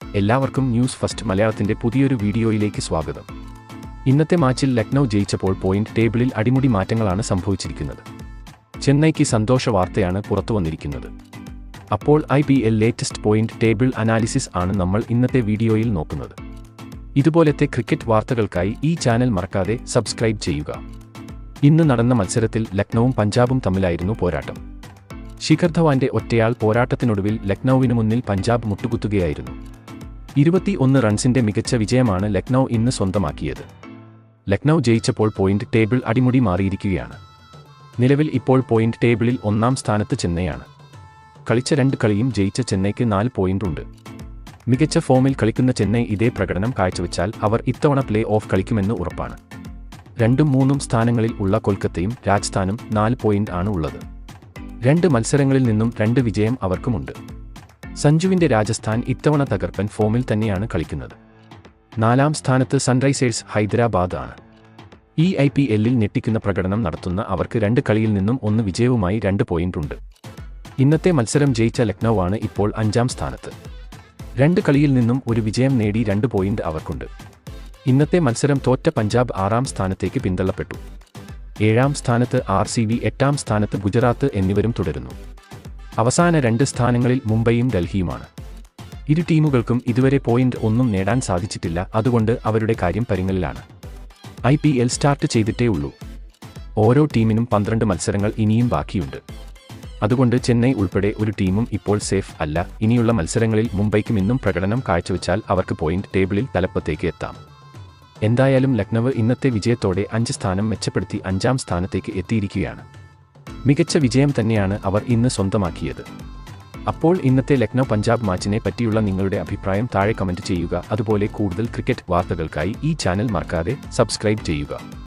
എല്ലാവർക്കും news first മലയാളത്തിന്റെ പുതിയൊരു വീഡിയോയിലേക്ക് സ്വാഗതം. ഇന്നത്തെ മാച്ചിൽ ലക്നൗ ജയിച്ചപ്പോൾ പോയിന്റ് ടേബിളിൽ അടിമുടി മാറ്റങ്ങളാണ് സംഭവിച്ചിരിക്കുന്നത്. ചെന്നൈക്ക് സന്തോഷ വാർത്തയാണ് പുറത്തുവന്നിരിക്കുന്നത്. അപ്പോൾ IPL latest point table analysis ആണ് നമ്മൾ ഇന്നത്തെ വീഡിയോയിൽ നോക്കുന്നത്. ഇതുപോലത്തെ ക്രിക്കറ്റ് വാർത്തകൾക്കായി ഈ ചാനൽ മറക്കാതെ സബ്സ്ക്രൈബ് ചെയ്യുക. ഇന്ന് നടന്ന മത്സരത്തിൽ ലക്നൌവും പഞ്ചാബും തമ്മിലായിരുന്നു പോരാട്ടം. ശിഖർ ധവാന്റെ ഒറ്റയാൾ പോരാട്ടത്തിനൊടുവിൽ ലക്നൌവിന് മുന്നിൽ പഞ്ചാബ് മുട്ടുകുത്തുകയായിരുന്നു. 21 റൺസിന്റെ മികച്ച വിജയമാണ് ലക്നൌ ഇന്ന് സ്വന്തമാക്കിയത്. ലക്നൌ ജയിച്ചപ്പോൾ പോയിന്റ് ടേബിൾ അടിമുടി മാറിയിരിക്കുകയാണ്. നിലവിൽ ഇപ്പോൾ പോയിന്റ് ടേബിളിൽ 1-ാം സ്ഥാനത്ത് ചെന്നൈയാണ്. കളിച്ച 2 കളിയും ജയിച്ച ചെന്നൈക്ക് 4 പോയിന്റ് ഉണ്ട്. മികച്ച ഫോമിൽ കളിക്കുന്ന ചെന്നൈ ഇതേ പ്രകടനം കാഴ്ചവെച്ചാൽ അവർ ഇത്തവണ പ്ലേ ഓഫ് കളിക്കുമെന്ന് ഉറപ്പാണ്. 2ഉം 3ഉം സ്ഥാനങ്ങളിൽ ഉള്ള കൊൽക്കത്തയും രാജസ്ഥാനും 4 പോയിന്റ് ആണ് ഉള്ളത്. 2 മത്സരങ്ങളിൽ നിന്നും 2 വിജയം അവർക്കുമുണ്ട്. സഞ്ജുവിന്റെ രാജസ്ഥാൻ ഇത്തവണ തകർപ്പൻ ഫോമിൽ തന്നെയാണ് കളിക്കുന്നത്. 4ാം സ്ഥാനത്ത് സൺറൈസേഴ്സ് ഹൈദരാബാദ് ആണ്. ഈ IPL-ൽ ഞെട്ടിക്കുന്ന പ്രകടനം നടത്തുന്ന അവർക്ക് 2 കളിയിൽ നിന്നും 1 വിജയവുമായി 2 പോയിന്റ് ഉണ്ട്. ഇന്നത്തെ മത്സരം ജയിച്ച ലക്നൌ ആണ് ഇപ്പോൾ 5ാം സ്ഥാനത്ത്. 2 കളിയിൽ നിന്നും 1 വിജയം നേടി 2 പോയിന്റ് അവർക്കുണ്ട്. ഇന്നത്തെ മത്സരം തോറ്റ പഞ്ചാബ് 6ാം സ്ഥാനത്തേക്ക് പിന്തള്ളപ്പെട്ടു. 7ാം സ്ഥാനത്ത് RCB, 8ാം സ്ഥാനത്ത് ഗുജറാത്ത് എന്നിവരും തുടരുന്നു. അവസാന 2 സ്ഥാനങ്ങളിൽ മുംബൈയും ഡൽഹിയുമാണ്. ഇരു ടീമുകൾക്കും ഇതുവരെ പോയിന്റ് ഒന്നും നേടാൻ സാധിച്ചിട്ടില്ല. അതുകൊണ്ട് അവരുടെ കാര്യം പരുങ്ങലിലാണ്. IPL സ്റ്റാർട്ട് ചെയ്തിട്ടേ ഉള്ളൂ. ഓരോ ടീമിനും 12 മത്സരങ്ങൾ ഇനിയും ബാക്കിയുണ്ട്. അതുകൊണ്ട് ചെന്നൈ ഉൾപ്പെടെ ഒരു ടീമും ഇപ്പോൾ സേഫ് അല്ല. ഇനിയുള്ള മത്സരങ്ങളിൽ മുംബൈക്കും ഇന്നും പ്രകടനം കാഴ്ചവെച്ചാൽ അവർക്ക് പോയിന്റ് ടേബിളിൽ തലപ്പത്തേക്ക് എത്താം. എന്തായാലും ലക്നൌ ഇന്നത്തെ വിജയത്തോടെ 5 സ്ഥാനം മെച്ചപ്പെടുത്തി 5ാം സ്ഥാനത്തേക്ക് എത്തിയിരിക്കുകയാണ്. മികച്ച വിജയം തന്നെയാണ് അവർ ഇന്ന് സ്വന്തമാക്കിയത്. അപ്പോൾ ഇന്നത്തെ ലക്നൌ പഞ്ചാബ് മാച്ചിനെ പറ്റിയുള്ള നിങ്ങളുടെ അഭിപ്രായം താഴെ കമന്റ് ചെയ്യുക. അതുപോലെ കൂടുതൽ ക്രിക്കറ്റ് വാർത്തകൾക്കായി ഈ ചാനൽ മറക്കാതെ സബ്സ്ക്രൈബ് ചെയ്യുക.